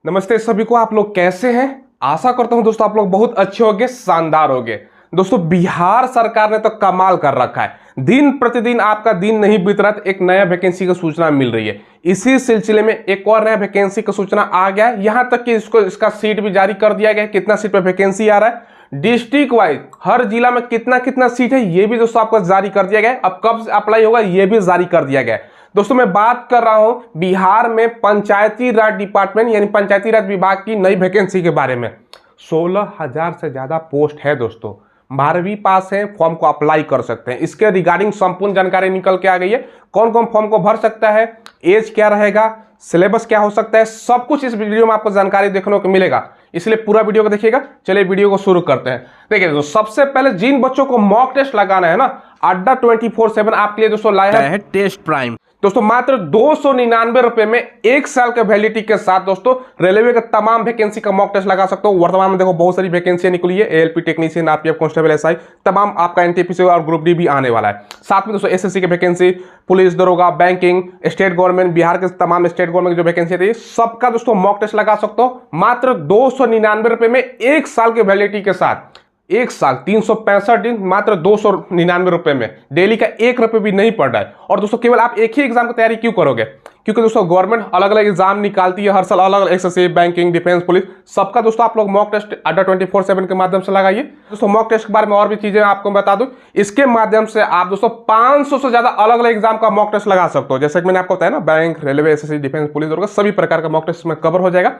नमस्ते सभी को। आप लोग कैसे हैं? आशा करता हूं दोस्तों आप लोग बहुत अच्छे होंगे, शानदार होंगे। दोस्तों बिहार सरकार ने तो कमाल कर रखा है। दिन प्रतिदिन आपका दिन नहीं बीत रहा, एक नया वैकेंसी की सूचना मिल रही है। इसी सिलसिले में एक और नया वैकेंसी की सूचना आ गया है। यहां तक कि इसका सीट भी जारी कर दिया गया है। कितना सीट पे वैकेंसी आ रहा है, डिस्ट्रिक्ट वाइज हर जिला में कितना कितना सीट है, ये भी दोस्तों आपको जारी कर दिया गया है। अब कब अप्लाई होगा ये भी जारी कर दिया गया है। दोस्तों मैं बात कर रहा हूं बिहार में पंचायती राज डिपार्टमेंट यानी पंचायती राज विभाग की नई वैकेंसी के बारे में। 16,000 से ज्यादा पोस्ट है दोस्तों। 12वीं पास है, फॉर्म को अप्लाई कर सकते हैं। इसके रिगार्डिंग संपूर्ण जानकारी निकल के आ गई है। कौन कौन फॉर्म को भर सकता है, एज क्या रहेगा, सिलेबस क्या हो सकता है, सब कुछ इस वीडियो में आपको जानकारी देखने को मिलेगा। इसलिए पूरा वीडियो को देखिएगा। चलिए वीडियो को शुरू करते हैं। देखिए दोस्तों, सबसे पहले जिन बच्चों को मॉक टेस्ट लगाना है ना, अड्डा 24/7 आपके लिए दोस्तों लाया है टेस्ट प्राइम। दोस्तों मात्र 299 रुपए में 1 साल के वैलिडिटी के साथ दोस्तों रेलवे के तमाम वैकेंसी का मॉक टेस्ट लगा सकते हो। वर्तमान में देखो बहुत सारी वैकेंसियां निकली है, ALP technician, RPF constable, SI, तमाम आपका एनटीपीसी और ग्रुप डी भी आने वाला है। साथ में दोस्तों एसएससी की वैकेंसी, पुलिस, दरोगा, बैंकिंग, स्टेट गवर्नमेंट, बिहार के तमाम स्टेट गवर्नमेंट की जो वैकेंसी थी सबका दोस्तों मॉक टेस्ट लगा सकते हो मात्र 299 रुपए में 1 साल के वैलिडिटी के साथ। 1 साल 365 दिन मात्र 299 रुपए में। डेली का 1 रुपए भी नहीं पड़ रहा है। और दोस्तों केवल आप एक ही एग्जाम की तैयारी क्यों करोगे? क्योंकि दोस्तों गवर्नमेंट अलग अलग एग्जाम निकालती है हर साल, अलग अलग एसएससी, बैंकिंग, डिफेंस, पुलिस, सबका दोस्तों आप लोग मॉक टेस्ट अड्डा 24/7 के माध्यम से लगाइए। दोस्तों मॉक टेस्ट के बारे में और भी चीजें आपको बता दूं, इसके माध्यम से आप दोस्तों 500 से ज्यादा अलग अलग एग्जाम का मॉक टेस्ट लगा सकते हो। जैसे कि मैंने आपको बताया ना, bank, railway, SSC, defence, police, सभी प्रकार का मॉक टेस्ट में कवर हो जाएगा।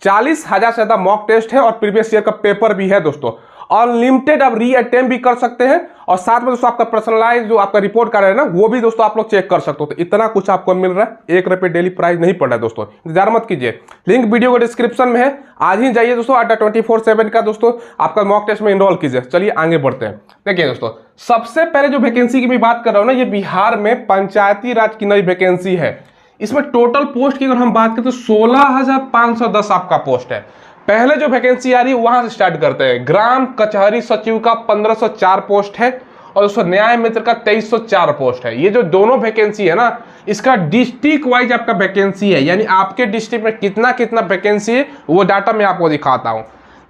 40,000 से ज्यादा मॉक टेस्ट है और प्रीवियस ईयर का पेपर भी है दोस्तों। अनलिमिटेड आप री अटेम्प्ट भी कर सकते हैं और साथ में दोस्तों आपका पर्सनलाइज जो आपका रिपोर्ट कार्ड है ना, वो भी दोस्तों आप लोग चेक कर सकते हो। तो इतना कुछ आपको मिल रहा है, 1 रुपये डेली प्राइस नहीं पड़ रहा है दोस्तों। इंतजार मत कीजिए, लिंक वीडियो को डिस्क्रिप्शन में है। आज ही जाइए दोस्तों अड्डा 24/7 का दोस्तों आपका मॉक टेस्ट में इनरोल कीजिए। चलिए आगे बढ़ते हैं। देखिए दोस्तों, सबसे पहले जो वैकेंसी की मैं बात कर रहा हूँ ना, ये बिहार में पंचायती राज की नई वैकेंसी है। इसमें टोटल पोस्ट की अगर हम बात करें तो 16,510 आपका पोस्ट है। पहले जो वैकेंसी आ रही है वहां से स्टार्ट करते हैं। ग्राम कचहरी सचिव का 1504 पोस्ट है और दोस्तों न्याय मित्र का 2304 पोस्ट है। ये जो दोनों वैकेंसी है ना, इसका डिस्ट्रिक्ट वाइज आपका वैकेंसी है, यानी आपके डिस्ट्रिक्ट में कितना कितना वैकेंसी है वो डाटा मैं आपको दिखाता हूं।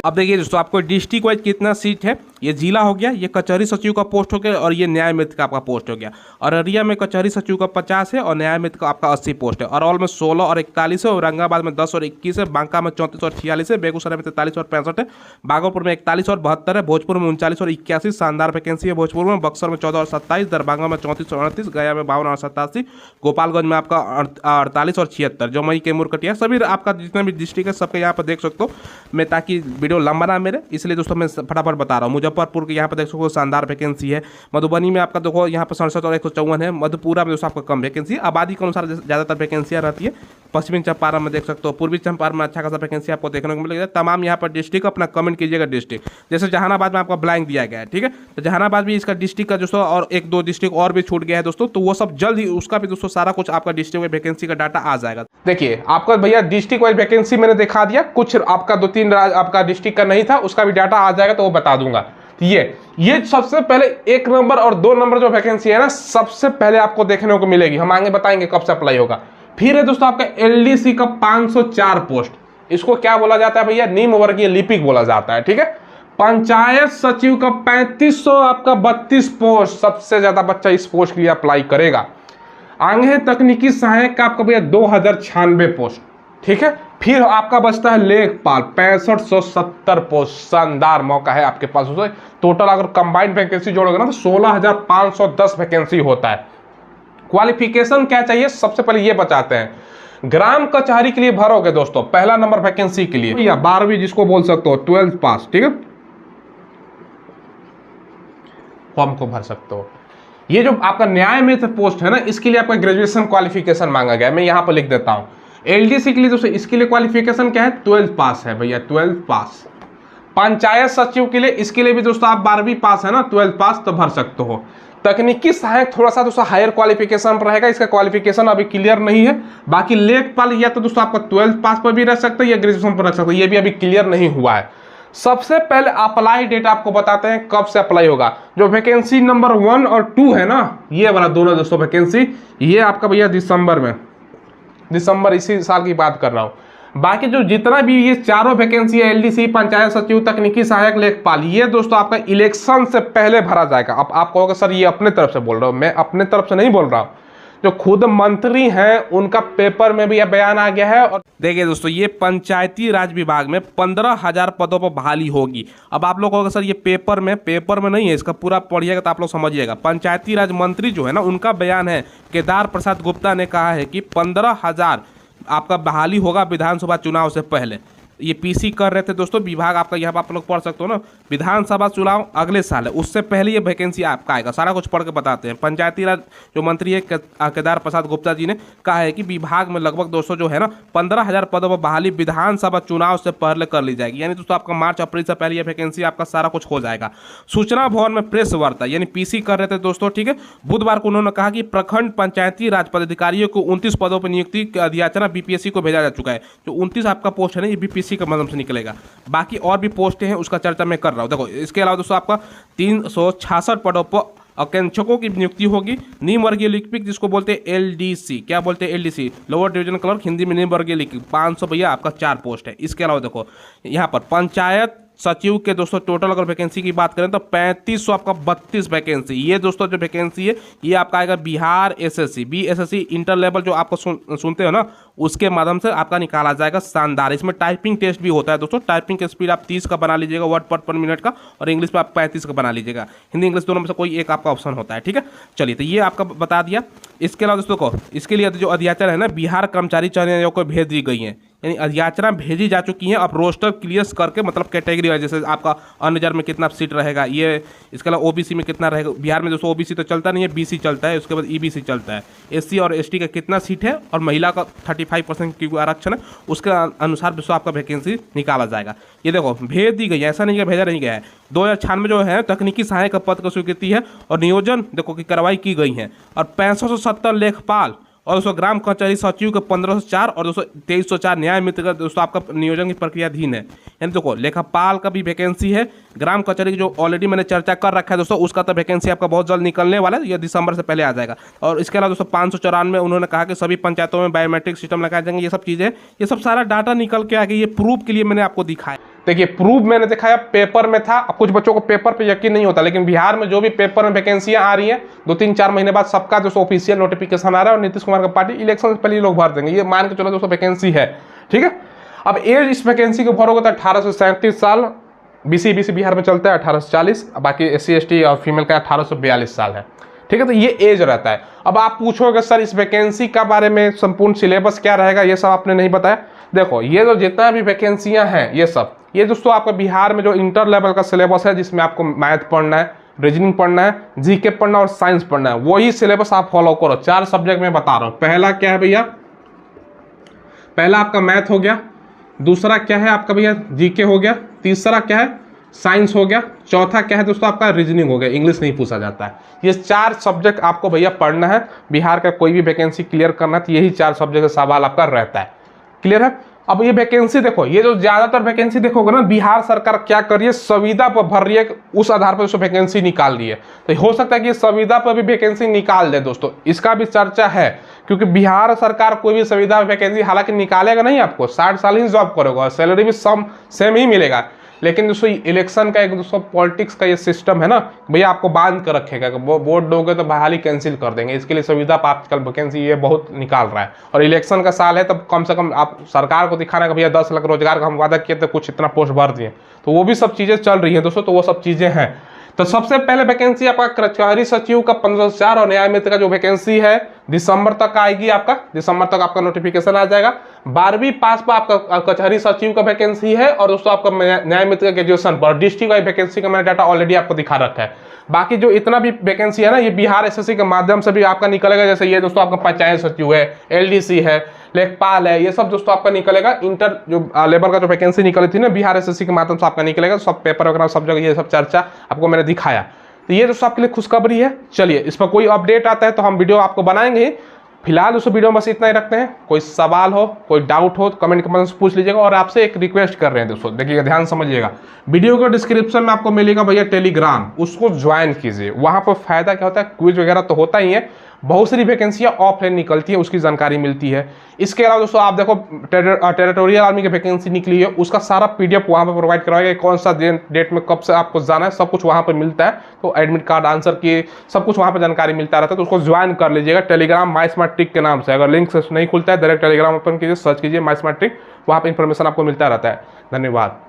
अब देखिए दोस्तों, आपको डिस्ट्रिक्ट वाइज कितना सीट है, ये जिला हो गया, ये कचहरी सचिव का पोस्ट हो गया और ये न्याय मित्र का आपका पोस्ट हो गया। अररिया में कचहरी सचिव का 50 है और न्याय मित्र का आपका 80 पोस्ट है। और ऑल में 16 और 41 है, औरंगाबाद में 10 और 21 है, बांका में 34 और 46 है, बेगूसराय में 43 और 65 है, भागलपुर में 41 और 72 है, भोजपुर में 39 और 81, शानदार वैकेंसी है भोजपुर में, बक्सर में 14 और 27, दरभंगा में 34 और 38, गया में 52 और 87, गोपालगंज में आपका 48 और 76, जमुई, कैमूर, कटिहार, सभी आपका जितने भी डिस्ट्रिक्ट है सबके यहाँ पर देख सकते हो मैं, ताकि वीडियो लंबा ना मेरे, इसलिए दोस्तों मैं फटाफट बता रहा हूँ। मुजफ्फरपुर के यहाँ पर देख सकते हो शानदार वैकेंसी है। मधुबनी में आपका देखो यहाँ पर 67 और 154 है। मधुपुरा में दोस्तों आपका कम वैकेंसी, आबादी के अनुसार ज़्यादातर वैकेंसियाँ रहती है। पश्चिमी चंपारण में देख सकते हो, पूर्वी चंपारण में अच्छा खासा वैकेंसी आपको देखने को मिलेगा। तमाम यहाँ पर डिस्ट्रिक्ट अपना कमेंट कीजिएगा डिस्ट्रिक्ट। जैसे जहानाबाद में आपका ब्लैंक दिया गया है, ठीक है, तो जहानाबाद भी इसका डिस्ट्रिक्ट का दोस्तों और 1-2 डिस्ट्रिक्ट और भी छूट गया है दोस्तों, तो वो सब जल्द ही उसका भी दोस्तों सारा कुछ आपका डिस्ट्रिक्ट वैकेंसी का डाटा आ जाएगा। देखिए आपका भैया डिस्ट्रिक्ट वाइज वैकेंसी मैंने दिखा दिया, कुछ आपका 2-3 आपका डिस्ट्रिक्ट का नहीं था, उसका भी डाटा आ जाएगा तो वो बता दूंगा। ये सबसे पहले 1 नंबर और 2 नंबर जो वैकेंसी है ना, सबसे पहले आपको देखने को मिलेगी। हम आगे बताएंगे कब से अप्लाई होगा। फिर है दोस्तों आपका एलडीसी का 504 पोस्ट। इसको क्या बोला जाता है भैया? निम्न वर्गीय लिपिक बोला जाता है, ठीक है। पंचायत सचिव का 3500 आपका 32 पोस्ट, सबसे ज्यादा बच्चा इस पोस्ट के लिए अप्लाई करेगा। आगे तकनीकी सहायक का आपका भैया 2096 पोस्ट, ठीक है। फिर आपका बचता है लेखपाल 6570 पोस्ट। शानदार मौका है आपके पास। टोटल अगर कंबाइंड वैकेंसी जोड़ोगे ना तो 16,510 वैकेंसी होता है। क्वालिफिकेशन क्या चाहिए सबसे पहले ये बताते हैं। ग्राम कचहरी के लिए भरोगे दोस्तों पहला नंबर वैकेंसी के लिए, या 12वीं जिसको बोल सकते हो, 12th पास, ठीक है, फॉर्म को भर सकते हो। ये जो आपका न्याय मित्र पोस्ट है ना, इसके लिए आपका ग्रेजुएशन क्वालिफिकेशन मांगा गया है, मैं यहां पर लिख देता हूं। एलडीसी के लिए दोस्तों इसके लिए क्वालिफिकेशन क्या है? 12th पास है भैया, 12th पास। पंचायत सचिव के लिए, इसके लिए भी दोस्तों आप 12वीं पास है ना, 12th पास, तो भर सकते हो। तकनीकी सहायक थोड़ा सा दोस्तों हायर क्वालिफिकेशन पर रहेगा, इसका क्वालिफिकेशन अभी क्लियर नहीं है। बाकी लेखपाल या तो दोस्तों आपका 12th पास पर भी रह सकते हैं या ग्रेजुएशन पर रख सकते हैं, ये भी अभी क्लियर नहीं हुआ है। सबसे पहले अप्लाई डेट आपको बताते हैं कब से अप्लाई होगा। जो वैकेंसी नंबर 1 और 2 है ना, ये वाला दोनों दोस्तों वैकेंसी, ये आपका भैया दिसंबर में, दिसंबर इसी साल की बात कर रहा हूं, बाकी जो जितना भी ये चारों वैकेंसी है, एलडीसी, पंचायत सचिव, तकनीकी सहायक, लेखपाल, ये दोस्तों आपका इलेक्शन से पहले भरा जाएगा। अब आप कहोगे सर ये अपने तरफ से बोल रहा हूँ, मैं अपने तरफ से नहीं बोल रहा हूँ, जो खुद मंत्री हैं उनका पेपर में भी यह बयान आ गया है। और देखिए दोस्तों, ये पंचायती राज विभाग में 15,000 पदों पर बहाली होगी। अब आप लोग कहोगे सर ये पेपर में नहीं है, इसका पूरा पढ़िएगा तो आप लोग समझिएगा। पंचायती राज मंत्री जो है ना, उनका बयान है, केदार प्रसाद गुप्ता ने कहा है कि 15,000 आपका बहाली होगा विधानसभा चुनाव से पहले। ये पीसी कर रहे थे दोस्तों विभाग आपका, यहाँ पर आप लोग पढ़ सकते हो ना, विधानसभा चुनाव अगले साल है, उससे पहले ये वैकेंसी आपका आएगा। सारा कुछ पढ़ के बताते हैं। पंचायती राज जो मंत्री है केदार प्रसाद गुप्ता जी ने कहा है कि विभाग में लगभग दोस्तों जो है ना 15,000 पदों पर बहाली विधानसभा चुनाव से पहले कर ली जाएगी। यानी दोस्तों आपका मार्च अप्रैल से पहले ये वैकेंसी आपका सारा कुछ हो जाएगा। सूचना भवन में प्रेस वार्ता, यानी पीसी कर रहे थे दोस्तों, ठीक है। बुधवार को उन्होंने कहा कि प्रखंड पंचायती राज पदाधिकारियों को 29 पदों पर नियुक्ति अधियाचना बीपीएससी को भेजा जा चुका है। जो 29 आपका पोस्ट है ना, ये बीपीएससी के माध्यम से निकलेगा। बाकी और भी पोस्टें हैं, उसका चर्चा मैं कर रहा हूं। देखो, इसके अलावा दोस्तों आपका 366 पदों पर अंकेक्षकों की नियुक्ति होगी। निम्न वर्गीय लिपिक, जिसको बोलते हैं एलडीसी, क्या बोलते हैं LDC, lower division clerk, Hindi में निम्न वर्गीय लिपिक, 500 भैया आपका 4 पोस्ट है। इसके अलावा देखो यहाँ पर पंचायत सचिव के दोस्तों टोटल अगर वैकेंसी की बात करें तो 3500 आपका 32 वैकेंसी। ये दोस्तों जो वैकेंसी है ये आपका आएगा Bihar SSC, BSSC inter level जो आपको सुनते हो ना, उसके माध्यम से आपका निकाला जाएगा। शानदार। इसमें टाइपिंग टेस्ट भी होता है दोस्तों। टाइपिंग की स्पीड आप 30 का बना लीजिएगा वर्ड पर मिनट का, और इंग्लिश में आप 35 का बना लीजिएगा। हिंदी इंग्लिश दोनों में से कोई एक आपका ऑप्शन होता है, ठीक है। चलिए, तो ये आपका बता दिया। इसके अलावा दोस्तों को इसके लिए जो अधियाचना है ना, बिहार कर्मचारी चयन आयोग को भेज दी गई है, यानी अधियाचना भेजी जा चुकी है। अब रोस्टर क्लियर करके, मतलब कैटेगरी वाइज, जैसे आपका अन्य रिजर्व में कितना सीट रहेगा, ये इसके अलावा ओबीसी में कितना रहेगा। बिहार में दोस्तों ओबीसी तो चलता नहीं है, बीसी चलता है, उसके बाद ईबीसी चलता है। एससी और एसटी का कितना सीट है, और महिला का 35% की आरक्षण है, उसके अनुसार दोस्तों आपका वैकेंसी निकाला जाएगा। ये देखो भेज दी गई है, ऐसा नहीं है भेजा नहीं गया है। 2096 में जो है तकनीकी सहायक का पद की स्वीकृति है, और नियोजन देखो कि कार्रवाई की गई है। और 6570 लेखपाल, और दोस्तों ग्राम कचहरी सचिव के 1504, और दोस्तों 2304 न्याय मित्र का दोस्तों आपका नियोजन की प्रक्रियाधीन है। यानी देखो लेखापाल का भी वैकेंसी है। ग्राम कचहरी की जो ऑलरेडी मैंने चर्चा कर रखा है दोस्तों, उसका तो वैकेंसी आपका बहुत जल्द निकलने वाला है, ये दिसंबर से पहले आ जाएगा। और इसके अलावा दोस्तों 594 में उन्होंने कहा कि सभी पंचायतों में बायोमेट्रिक सिस्टम लगाए जाएंगे। ये सब चीज़ें, ये सब सारा डाटा निकल के आ गई। ये प्रूफ के लिए मैंने आपको दिखाया। देखिए, प्रूफ मैंने दिखाया, पेपर में था। अब कुछ बच्चों को पेपर पे यकीन नहीं होता, लेकिन बिहार में जो भी पेपर में वैकेंसियां आ रही हैं 2-3-4 महीने बाद सबका दोस्तों ऑफिशियल नोटिफिकेशन आ रहा है, और नीतीश कुमार का पार्टी इलेक्शन से पहले लोग भर देंगे। ये मान के चलो दोस्तों वैकेंसी है, ठीक है। अब एज इस वैकेंसी को भरोगे तो 18 से 37 साल, बीसी बिहार में चलता है 18 से 40, बाकी SC ST और फीमेल का 18 से 42 साल है, ठीक है। तो ये एज रहता है। अब आप पूछोगे सर इस वैकेंसी का बारे में संपूर्ण सिलेबस क्या रहेगा, ये सब आपने नहीं बताया। देखो, ये जो जितना भी वैकेंसियां हैं ये दोस्तों आपका बिहार में जो इंटर लेवल का सिलेबस है, जिसमें आपको मैथ पढ़ना है, रीजनिंग पढ़ना है, जीके पढ़ना और साइंस पढ़ना है, वही सिलेबस आप फॉलो करो। 4 सब्जेक्ट में बता रहा हूँ। पहला क्या है भैया, पहला आपका मैथ हो गया, दूसरा क्या है आपका भैया जीके हो गया, तीसरा क्या है साइंस हो गया, चौथा क्या है दोस्तों आपका रीजनिंग हो गया, इंग्लिश नहीं पूछा जाता है। ये 4 सब्जेक्ट आपको भैया पढ़ना है। बिहार का कोई भी वैकेंसी क्लियर करना है तो यही 4 सब्जेक्ट का सवाल आपका रहता है। क्लियर है। अब ये वैकेंसी देखो, ये जो ज्यादातर वैकेंसी देखोगे ना, बिहार सरकार क्या कर रही है, संविदा पर भर रही है, उस आधार पर वैकेंसी निकाल रही है। तो हो सकता है कि संविदा पर भी वैकेंसी निकाल दे दोस्तों, इसका भी चर्चा है। क्योंकि बिहार सरकार कोई भी संविदा वैकेंसी हालांकि निकालेगा नहीं, आपको 60 साल ही जॉब करोगे, सैलरी भी सेम ही मिलेगा। लेकिन दोस्तों इलेक्शन का एक दोस्तों पॉलिटिक्स का ये सिस्टम है ना भैया, आपको बांध कर रखेगा। वोट दोगे तो बहाली कैंसिल कर देंगे। इसके लिए संविदा पर आजकल वैकेंसी ये बहुत निकाल रहा है, और इलेक्शन का साल है, तब कम से कम आप सरकार को दिखाना कि भैया 10 लाख रोजगार का हम वादा किए थे, कुछ इतना पोस्ट भर दिए। तो वो भी सब चीजें चल रही है दोस्तों, तो वो सब चीजें हैं। तो सबसे पहले वैकेंसी आपका कचहरी सचिव का 1504 और न्याय मित्र का जो वैकेंसी है दिसंबर तक आएगी। आपका दिसंबर तक आपका नोटिफिकेशन आ जाएगा। 12वीं पास पर आपका कचहरी सचिव का वैकेंसी है, और दोस्तों आपका न्याय मित्र का ग्रेजुएशन पर डिस्ट्रिक्ट वाइज वैकेंसी का मैंने डाटा ऑलरेडी आपको दिखा रखा है। बाकी जो इतना भी वैकेंसी है ना, ये बिहार एसएससी के माध्यम से भी आपका निकलेगा। जैसे ये दोस्तों आपका पंचायत सचिव है, एलडीसी है, लेखपाल है, ये सब दोस्तों आपका निकलेगा। इंटर जो लेवल का जो वैकेंसी निकली थी ना बिहार एसएससी के माध्यम से आपका निकलेगा। सब पेपर वगैरह सब जगह ये सब चर्चा आपको मैंने दिखाया। तो ये दोस्तों आपके लिए खुशखबरी है। चलिए, इस पर कोई अपडेट आता है तो हम वीडियो आपको बनाएंगे। फिलहाल उस वीडियो में बस इतना ही रखते हैं। कोई सवाल हो, कोई डाउट हो तो कमेंट के माध्यम से पूछ लीजिएगा। और आपसे एक रिक्वेस्ट कर रहे हैं दोस्तों, देखिएगा, ध्यान समझिएगा। वीडियो के डिस्क्रिप्शन में आपको मिलेगा भैया टेलीग्राम, उसको ज्वाइन कीजिए। वहाँ पर फायदा क्या होता है, क्विज वगैरह तो होता ही है, बहुत सारी वैकेंसियां ऑफलाइन निकलती है, उसकी जानकारी मिलती है। इसके अलावा दोस्तों आप देखो टेरिटोरियल आर्मी की वैकेंसी निकली है, उसका सारा पीडीएफ वहां पर प्रोवाइड करवाया गया, कौन सा डेट में कब से आपको जाना है, सब कुछ वहां पर मिलता है। तो एडमिट कार्ड, आंसर की सब कुछ वहां पर जानकारी मिलता रहता है। तो उसको ज्वाइन कर लीजिएगा टेलीग्राम माई स्मार्ट ट्रिक के नाम से। अगर लिंक नहीं खुलता है, डायरेक्ट टेलीग्राम ओपन कीजिए, सर्च कीजिए माई स्मार्ट ट्रिक, वहां पर इंफॉर्मेशन आपको मिलता रहता है। धन्यवाद।